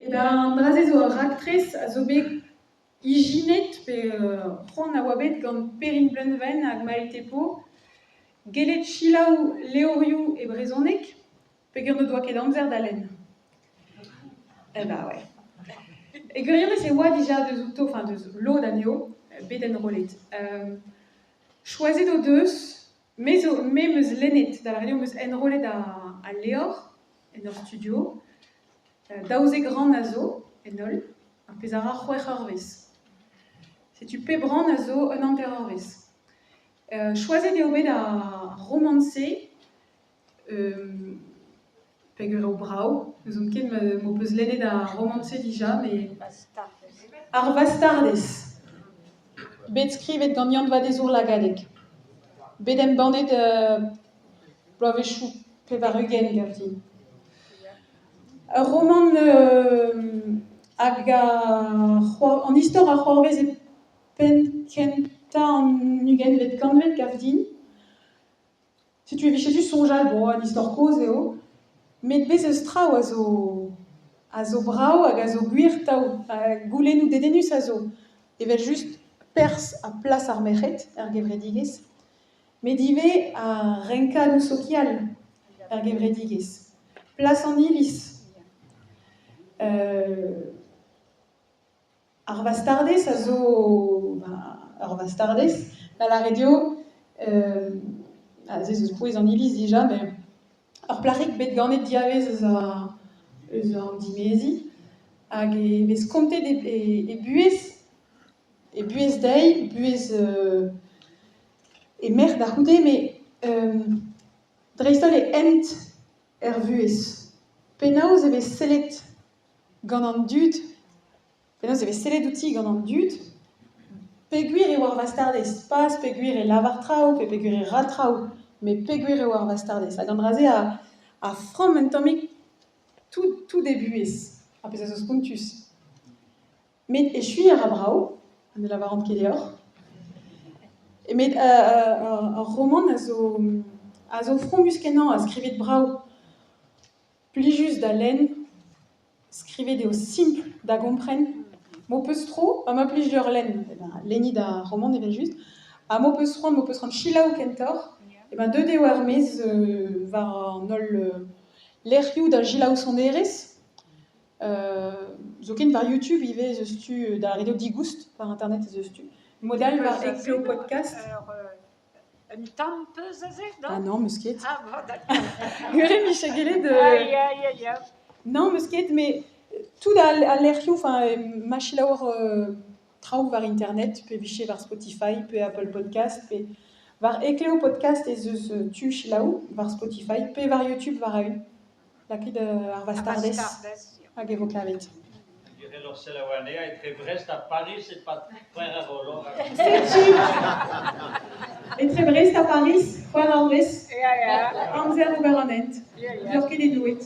Da andraze zo raktrez a zo bet ijinet pe c'hoant a oa bet gant perin blenven hag mael tepo gelet chilaou leorioù e brezhoneg pe gant o doa ket amzer da lenn. Bah ouais. E gwirionez e oa dija deus outo, enfin deus lo d'anio, bet en rolet. Choazet o deus, me meus lennet, da la radio meus en rolet a leor, en ur studio, daouze gran a zo, en ol, ar pezara c'hwech arvez. Setu pe bran a zo un anter arvez. Choazet eo bet a romanse, peg ur o brao, eus on ket mo peus lennet a romanse dija, me ar vastardez. Bet skrivet gant yant vadezour lagadeg. Bet em bandet bloavechou pe var ugen gavdin. Ur roman hag an istor a c'hoarvez e penkenta an ugen vet kanvet gavdin. Setu evichetus sonjal, bon, an istor koz eo, met bez eus traoù a zo brao hag a zo gwir taou, goulennoù dedenus a zo. Evel just pers a plas ar merc'hed, gevredigez, met ive a renkadou sokial, gevredigez. Plas an iliz. Ar vastardez a zo... Ar vastardez, da la radio, eus pouez an iliz dija, mais ar plac'hig bet ganet diavez eus an dimezi, hag e vez komtet e buez dei, buez e merc'h da c'houde, mais dreistol e ent vuez. Penaos e vez sellet gant an dud, penaos e vez sellet outi gant an dud, peguir e war vastardez, pas peguir e lavar traoù, peguir e ra traoù, mais peguir e war vastardez. Hag an draze a fram un tammig tout debuez, a pez a zo skontus. Met e chui ar brao, an e lavarant ket deoc'h, e met un roman a zo frombus kenañ a skrivet brao plijus da lenn, skrivet eo simple da gompren. Mo peus tro, ma plijer lenn, lenni da roman evel just, a mo peus ran chilaou kentor, e ben deud eo ar mez war an ol lerc'hioù da jilaou sonerez, zo ken var YouTube ive eus tu da radio digoust par internet eus tu. Modal var eklo podcast. Un tampeuse a zet, non? Ah non, meus ket. Ah, bon, d'accord. Gure michegelet de... Aïe. Non, meus ket, mais tout a lerc'hioù, enfin, ma chilaour traoù var internet, pe viche var Spotify, pe Apple Podcast, pe var eklo podcast ez eus tu chilaoù, var Spotify, pe var YouTube var a-un. Lakit ar vastardez. Hag evo klavet. Lorsque la année a été Brest à Paris, c'est pas très rare. C'est et très Brest à Paris, foar ar vez, amzer ober an ent. Ur ket e douet.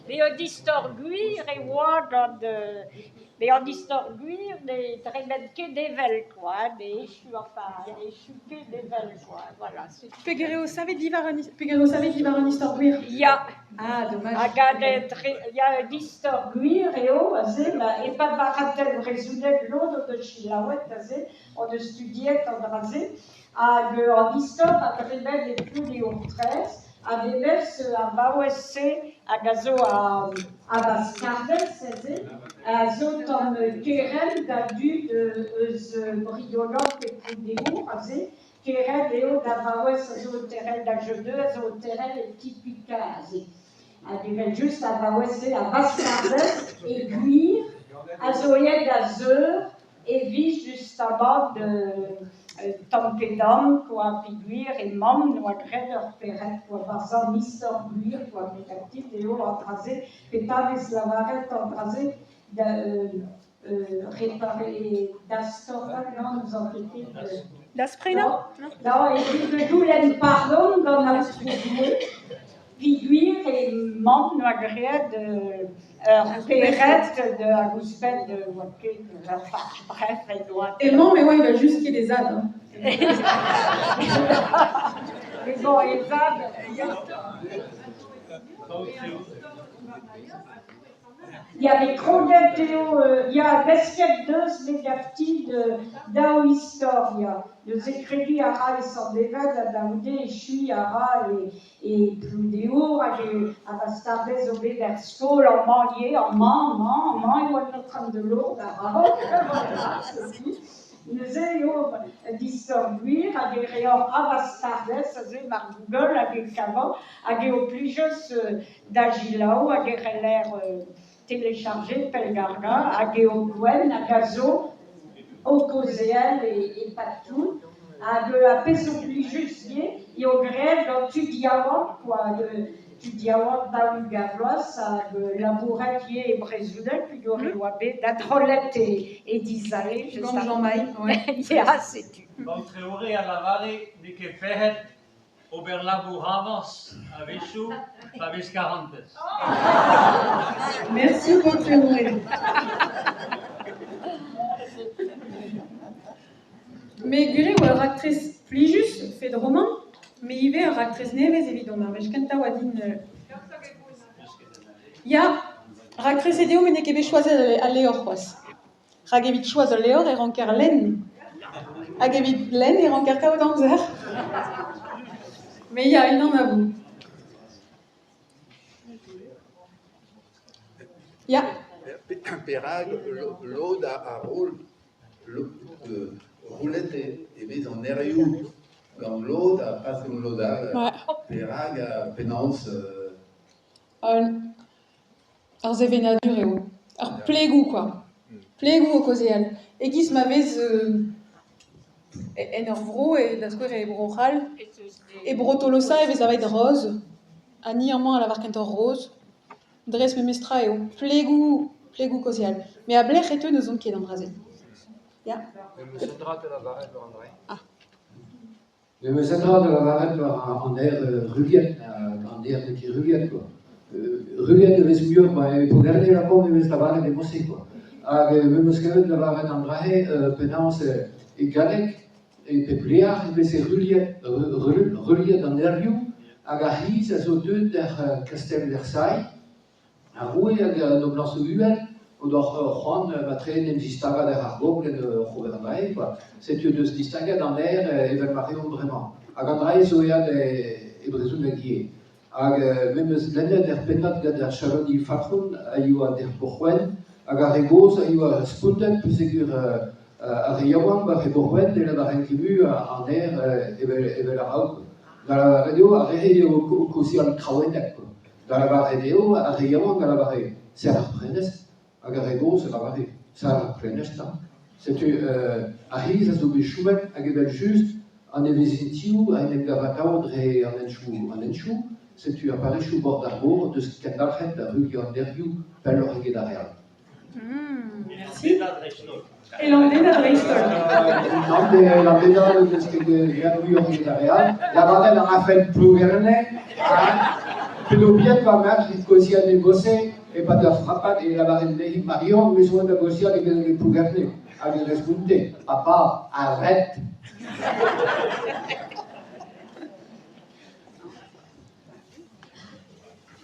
Mais on distor guir et oa gant... Mais on distor guir, mais tremet ket devel, quoi. Mais échu ket devel, quoi. Voilà. Pegere o savet divar an istor gwir. Ya. Ah, dommage. Il y a un distor guir eo, et pas de varatel rezounet l'autre de chilawet, on a studié en drasé, en histoire, à tremet les plus des urtres, a devers a baouesse a gazo a vastardez, a zo tam keren da dud eus briolog et plus dégoût, keren eo da baouesse a zo terrel da jeudeux, a zo terrel et typica, a devers just a baouesse a vastardez et guir, a zo yed a zeur, et vis justement de tampedam, quoi, piguir et mam, noa gred ur peret, quoi, barzan istor guir, quoi, métactif, et eo antrasé, petavez lavaret antrasé, réparer d'astor, non, nous en fait D'asprena? Non, et puis de doulen pardon, dans la structure, piguir et mam, noa gred, peret de Agousbet de Waké, bref, et doit. Et non, mais ouais, il va juste qu'il y ait des ânes. Hein. Mais bon, les ânes, Il y a des chroniques, il y a Besket 2 négatif d'Ao Historia. Les écrits à Ra et sans débat, à Daoudé, et Chui, à Ra et Pludéo, à Bastardes, au Bédersko, en Manlier, en Man, et on est en train de l'eau, à Ra. Voilà, ceci. Nous avons d'histoire, à des rayons à Bastardes, c'est par Google, à des cavants, à des au plus juste d'Agilao, à des l'air téléchargé, Pelgarga, à Géogwen, à Gazo, au Causéel et partout, à de la paix au plus justier, et au grève dans Tudiawak, quoi, de Tudiawak, Daougavlois, à de la bourrette qui est Brézoulet, puis d'Oriwabé, d'Adrolette et d'Isalé, je sais Jean-Maï, ouais. Ja, c'est tu. Bon, théorie à la vallée, ni que fait, Oberlabour avance, avec chou, avec 40. Merci pour le théorie. Mais gure ou al actrice plijus fait de roman, mais il va al actrice neves évidemment. Mais je kenta wadin. Ya actrice edeo mais ne kebe choisir à Léor was. Ragevit choisir Léor et ranker len. Agevit len et ranker kao danzer. Mais il y a une en avant. Ya. Perag, l'ode à rôle, roulette et mise en eriou. Dans l'ode, à passe comme l'oda, Perag, à pénance. Alors, c'est vénadur et haut. Alors, plégou, quoi. Plégou au causéal. Et qui se m'avait énervro et d'asquer et brochal. Et brotolosa et ça va être rose. Anierment à la varkentor rose. Dress me mestra et haut. Plégou causéal. Mais à blech et eux, nous sommes qui est dans Brésil. Ya. Le central de la Varenne, André. Ah. Le central de la Varenne, en air ruguette, en air qui ruguette, quoi. Ruguette devait se mieux, pour garder la pomme, il devait la Varenne démoncée, quoi. Même ce que la Varenne André, penance et galec, et pépliard, il devait se ruguette en airiou, à Gary, ça se deux der Castel Versailles, à Roué, à nos blancs uel. Oder Juan Matre n'existava der Argo, plein de Robert quoi. C'est de se distinguer dans l'air et vers Marion vraiment. À Gandray, Zoya et Brésil Guier. À même l'année der Penat der Charoni Fakhun, ayua der Bourwen, à Garigos, ayua Spundet, plus sécure à Riyawan, à Bourwen, et la Varenne qui mue en air et vers la Rauk. Dans la radio, à Réhé au Kosial Krawenek. Dans la radio, à Riyawan, dans la Varenne. C'est la reprenesse. À Garego, c'est la varée. Ça la preneste. C'est à Riz, à Zobéchoumen, à Gebel juste, en Evesintiu, à Engavatao, et en Enchou, c'est à Paris, bord d'Arbour, de ce qu'elle a fait, la rue qui en derrière, par le reggae d'Arial. Merci. Et l'andé d'Adristol. L'andé de ce que la rue en reggae d'Arial, la varée en a fait le plus gernais, que le bien va mettre, il faut aussi à négocier. Et pas de frappade et la varenne de Marion, mais souvent négocier avec les plus gardés, avec les responsés. Papa, arrête!